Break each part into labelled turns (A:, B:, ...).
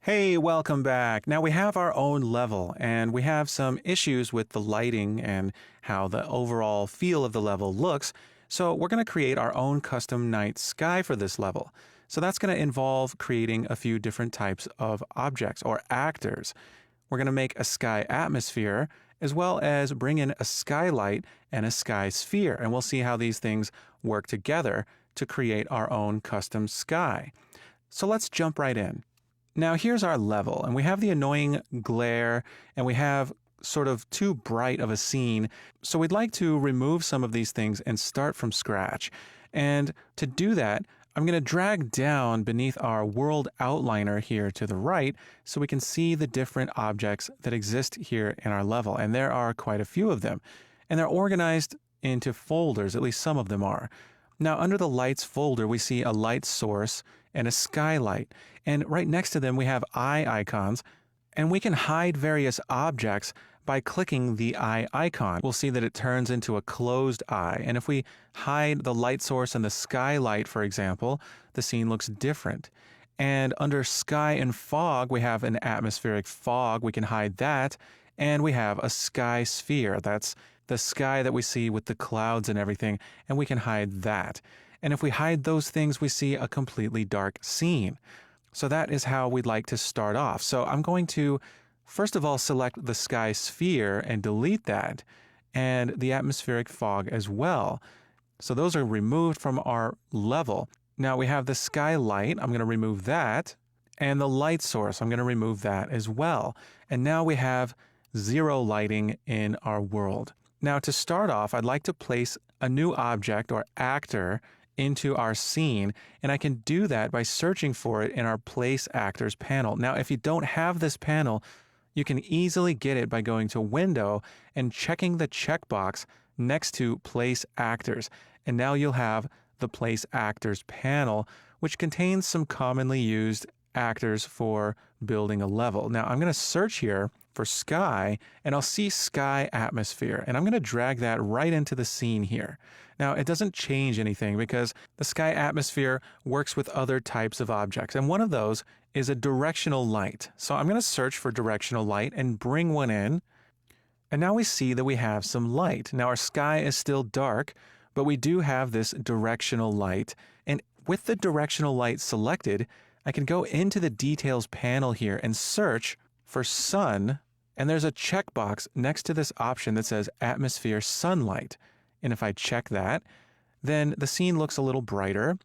A: Hey, welcome back. Now we have our own level and we have some issues with the lighting and how the overall feel of the level looks. So we're going to create our own custom night sky for this level. So that's going to involve creating a few different types of objects or actors. We're going to make a sky atmosphere as well as bring in a skylight and a sky sphere. And we'll see how these things work together to create our own custom sky. So let's jump right in. Now here's our level, and we have the annoying glare, and we have sort of too bright of a scene, so we'd like to remove some of these things and start from scratch. And to do that, I'm going to drag down beneath our world outliner here to the right so we can see the different objects that exist here in our level, and there are quite a few of them. And they're organized into folders, at least some of them are. Now, under the lights folder, we see a light source and a skylight. And right next to them, we have eye icons. And we can hide various objects by clicking the eye icon. We'll see that it turns into a closed eye. And if we hide the light source and the skylight, for example, the scene looks different. And under sky and fog, we have an atmospheric fog. We can hide that. And we have a sky sphere. That's the sky that we see with the clouds and everything, and we can hide that. And if we hide those things, we see a completely dark scene. So that is how we'd like to start off. So I'm going to, first of all, select the sky sphere and delete that, and the atmospheric fog as well. So those are removed from our level. Now we have the skylight. I'm going to remove that. And the light source, I'm going to remove that as well. And now we have zero lighting in our world. Now, to start off, I'd like to place a new object or actor into our scene, and I can do that by searching for it in our Place Actors panel. Now, if you don't have this panel, you can easily get it by going to Window and checking the checkbox next to Place Actors. And now you'll have the Place Actors panel, which contains some commonly used actors for building a level. Now, I'm going to search here for sky, and I'll see sky atmosphere, and I'm going to drag that right into the scene here. Now, it doesn't change anything because the sky atmosphere works with other types of objects, and one of those is a directional light. So I'm going to search for directional light and bring one in, and now we see that we have some light. Now, our sky is still dark, but we do have this directional light, and with the directional light selected, I can go into the details panel here and search for sun, and there's a checkbox next to this option that says atmosphere sunlight. And if I check that, then the scene looks a little brighter.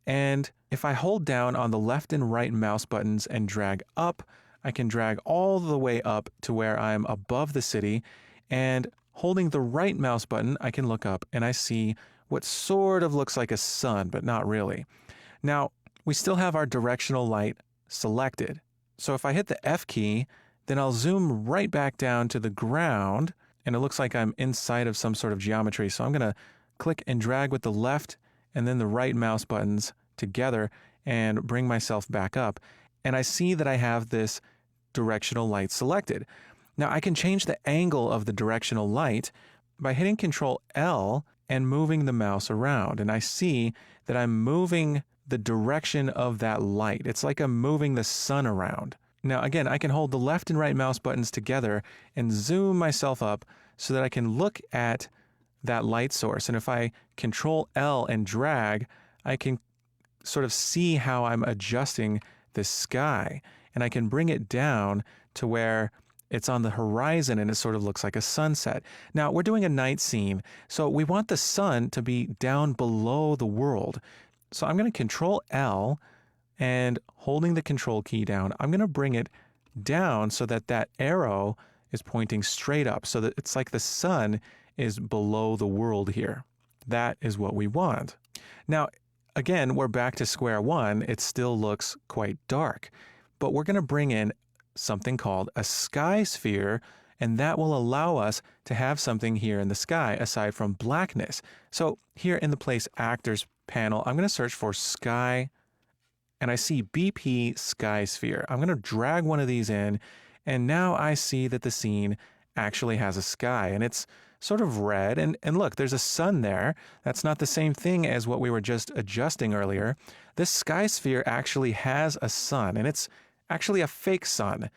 A: And if I hold down on the left and right mouse buttons and drag up, I can drag all the way up to where I'm above the city. And holding the right mouse button, I can look up and I see what sort of looks like a sun, but not really. Now, we still have our directional light selected. So if I hit the F key, then I'll zoom right back down to the ground, and it looks like I'm inside of some sort of geometry. So I'm going to click and drag with the left and then the right mouse buttons together and bring myself back up. And I see that I have this directional light selected. Now I can change the angle of the directional light by hitting Control L and moving the mouse around. And I see that I'm moving the direction of that light. It's like I'm moving the sun around. Now, again, I can hold the left and right mouse buttons together and zoom myself up so that I can look at that light source. And if I Control L and drag, I can sort of see how I'm adjusting the sky. And I can bring it down to where it's on the horizon and it sort of looks like a sunset. Now, we're doing a night scene, so we want the sun to be down below the world. So I'm going to Control L, and holding the Control key down, I'm going to bring it down so that that arrow is pointing straight up, so that it's like the sun is below the world here. That is what we want. Now, again, we're back to square one. It still looks quite dark, but we're going to bring in something called a sky sphere, and that will allow us to have something here in the sky aside from blackness. So here in the Place Actors panel, I'm going to search for sky, and I see BP Sky Sphere. I'm going to drag one of these in, and now I see that the scene actually has a sky, and it's sort of red, and look, there's a sun there. That's not the same thing as what we were just adjusting earlier. This sky sphere actually has a sun, and it's actually a fake sun.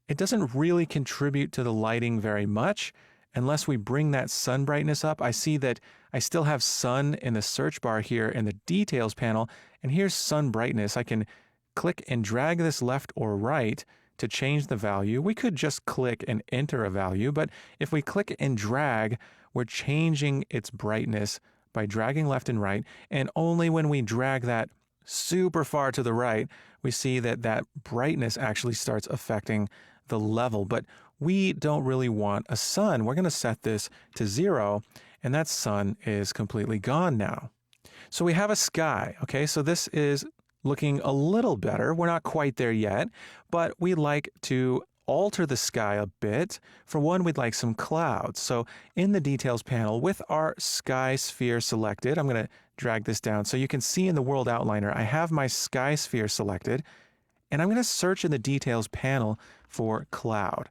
A: It doesn't really contribute to the lighting very much. Unless we bring that sun brightness up, I see that I still have sun in the search bar here in the details panel, and here's sun brightness. I can click and drag this left or right to change the value. We could just click and enter a value, but if we click and drag, we're changing its brightness by dragging left and right, and only when we drag that super far to the right, we see that that brightness actually starts affecting the level. But we don't really want a sun. We're going to set this to 0, and that sun is completely gone now. So we have a sky, okay? So this is looking a little better. We're not quite there yet, but we'd like to alter the sky a bit. For one, we'd like some clouds. So in the details panel with our sky sphere selected, I'm going to drag this down so you can see in the world outliner, I have my sky sphere selected, and I'm going to search in the details panel for cloud.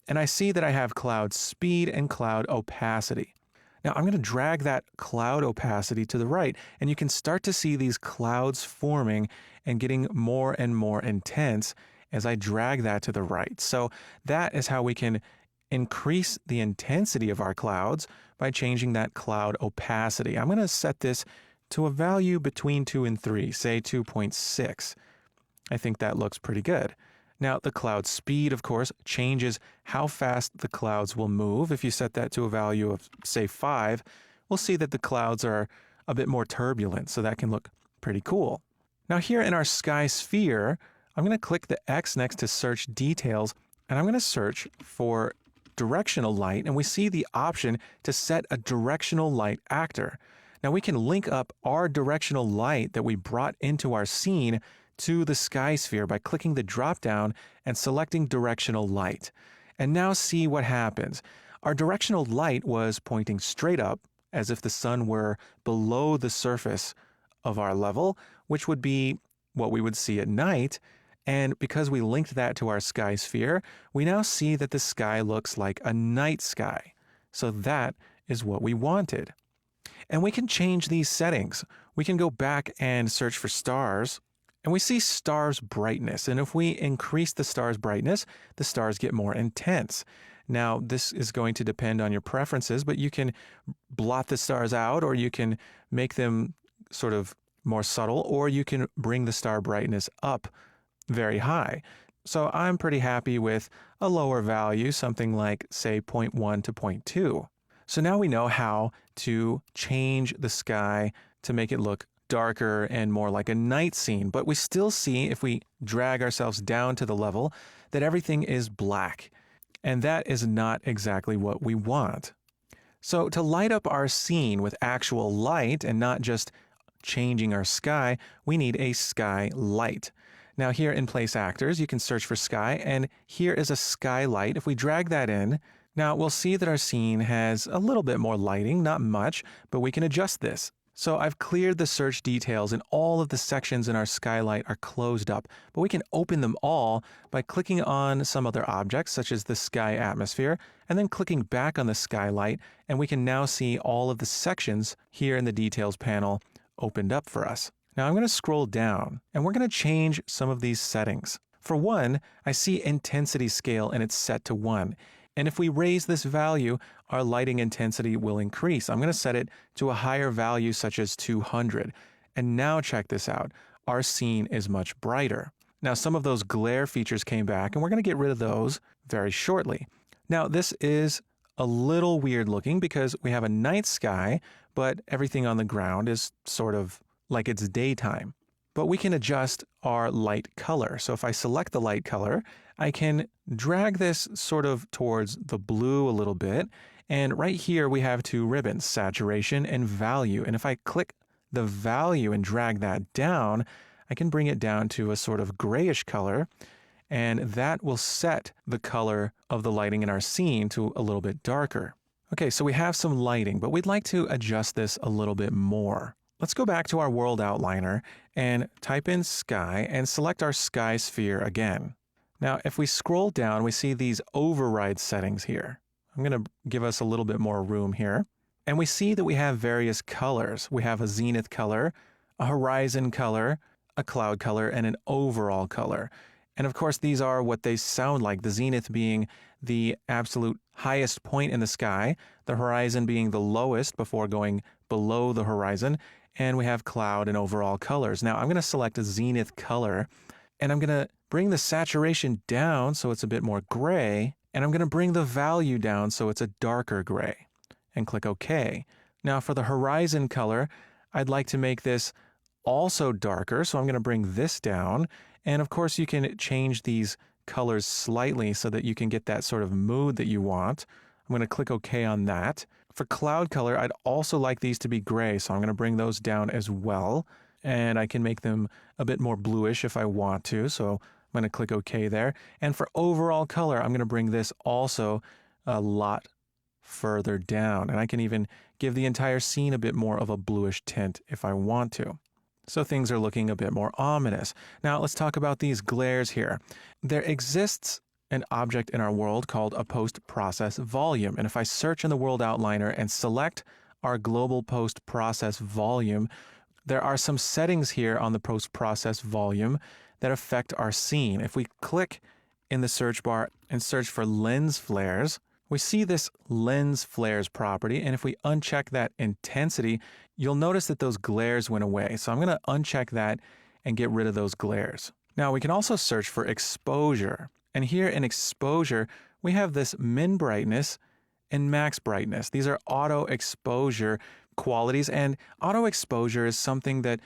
A: And I see that I have cloud speed and cloud opacity. Now I'm going to drag that cloud opacity to the right, and you can start to see these clouds forming and getting more and more intense as I drag that to the right. So that is how we can increase the intensity of our clouds by changing that cloud opacity. I'm going to set this to a value between 2 and 3, say 2.6. I think that looks pretty good. Now, the cloud speed, of course, changes how fast the clouds will move. If you set that to a value of, say, 5, we'll see that the clouds are a bit more turbulent, so that can look pretty cool. Now, here in our sky sphere, I'm going to click the X next to search details, and I'm going to search for directional light, and we see the option to set a directional light actor. Now, we can link up our directional light that we brought into our scene to the sky sphere by clicking the drop down and selecting directional light. And now see what happens. Our directional light was pointing straight up as if the sun were below the surface of our level, which would be what we would see at night. And because we linked that to our sky sphere, we now see that the sky looks like a night sky. So that is what we wanted. And we can change these settings. We can go back and search for stars, and we see stars' brightness. And if we increase the stars' brightness, the stars get more intense. Now, this is going to depend on your preferences, but you can blot the stars out, or you can make them sort of more subtle, or you can bring the star brightness up very high. So I'm pretty happy with a lower value, something like, say, 0.1 to 0.2. So now we know how to change the sky to make it look darker and more like a night scene, but we still see, if we drag ourselves down to the level, that everything is black. And that is not exactly what we want. So to light up our scene with actual light and not just changing our sky, we need a sky light. Now here in Place Actors, you can search for sky, and here is a skylight. If we drag that in, now we'll see that our scene has a little bit more lighting, not much, but we can adjust this. So I've cleared the search details, and all of the sections in our skylight are closed up, but we can open them all by clicking on some other objects, such as the sky atmosphere, and then clicking back on the skylight, and we can now see all of the sections here in the details panel opened up for us. Now I'm going to scroll down, and we're going to change some of these settings. For one, I see intensity scale, and it's set to 1. And if we raise this value, our lighting intensity will increase. I'm going to set it to a higher value, such as 200. And now check this out. Our scene is much brighter. Now, some of those glare features came back, and we're going to get rid of those very shortly. Now, this is a little weird looking because we have a night sky, but everything on the ground is sort of like it's daytime. But we can adjust our light color. So if I select the light color, I can drag this sort of towards the blue a little bit. And right here we have two ribbons, saturation and value. And if I click the value and drag that down, I can bring it down to a sort of grayish color. And that will set the color of the lighting in our scene to a little bit darker. Okay, so we have some lighting, but we'd like to adjust this a little bit more. Let's go back to our world outliner and type in sky and select our sky sphere again. Now, if we scroll down, we see these override settings here. I'm going to give us a little bit more room here. And we see that we have various colors. We have a zenith color, a horizon color, a cloud color, and an overall color. And of course, these are what they sound like, the zenith being the absolute highest point in the sky, the horizon being the lowest before going below the horizon, and we have cloud and overall colors. Now, I'm going to select a zenith color, and I'm going to bring the saturation down so it's a bit more gray, and I'm going to bring the value down so it's a darker gray, and click OK. Now, for the horizon color, I'd like to make this also darker, so I'm going to bring this down. And of course, you can change these colors slightly so that you can get that sort of mood that you want. I'm going to click OK on that. For cloud color, I'd also like these to be gray, so I'm going to bring those down as well. And I can make them a bit more bluish if I want to, so I'm going to click OK there. And for overall color, I'm going to bring this also a lot further down. And I can even give the entire scene a bit more of a bluish tint if I want to. So things are looking a bit more ominous. Now let's talk about these glares here. There exists an object in our world called a post-process volume. And if I search in the world outliner and select our global post-process volume, there are some settings here on the post-process volume that affect our scene. If we click in the search bar and search for lens flares, we see this lens flares property, and if we uncheck that intensity, you'll notice that those glares went away. So I'm going to uncheck that and get rid of those glares. Now we can also search for exposure. And here in exposure, we have this min brightness and max brightness. These are auto exposure qualities, and auto exposure is something that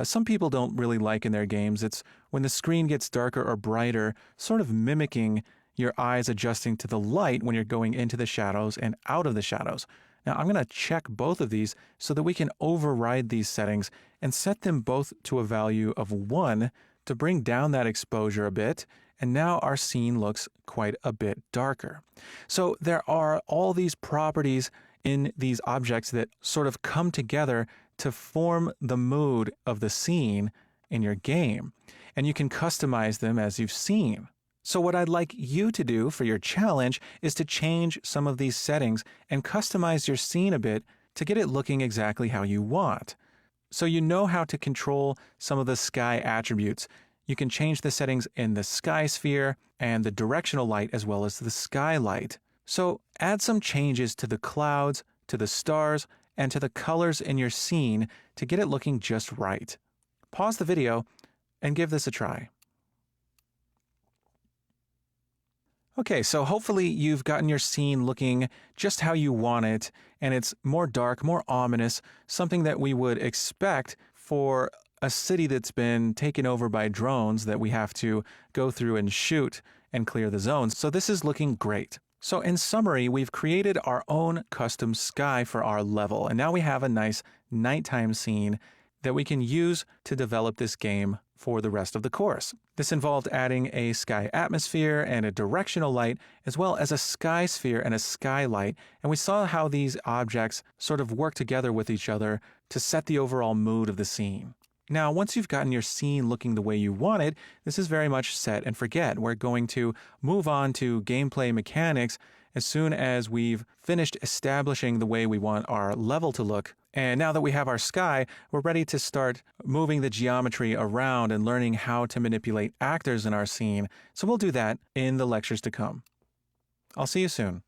A: some people don't really like in their games. It's when the screen gets darker or brighter, sort of mimicking your eyes adjusting to the light when you're going into the shadows and out of the shadows. Now I'm going to check both of these so that we can override these settings and set them both to a value of 1 to bring down that exposure a bit. And now our scene looks quite a bit darker. So there are all these properties in these objects that sort of come together to form the mood of the scene in your game. And you can customize them as you've seen. So what I'd like you to do for your challenge is to change some of these settings and customize your scene a bit to get it looking exactly how you want. So you know how to control some of the sky attributes. You can change the settings in the sky sphere and the directional light as well as the skylight. So add some changes to the clouds, to the stars, and to the colors in your scene to get it looking just right. Pause the video and give this a try. Okay, so hopefully you've gotten your scene looking just how you want it, and it's more dark, more ominous, something that we would expect for a city that's been taken over by drones that we have to go through and shoot and clear the zones. So this is looking great. So in summary, we've created our own custom sky for our level, and now we have a nice nighttime scene that we can use to develop this game for the rest of the course. This involved adding a sky atmosphere and a directional light, as well as a sky sphere and a skylight, and we saw how these objects sort of work together with each other to set the overall mood of the scene. Now, once you've gotten your scene looking the way you want it, this is very much set and forget. We're going to move on to gameplay mechanics as soon as we've finished establishing the way we want our level to look. And now that we have our sky, we're ready to start moving the geometry around and learning how to manipulate actors in our scene. So we'll do that in the lectures to come. I'll see you soon.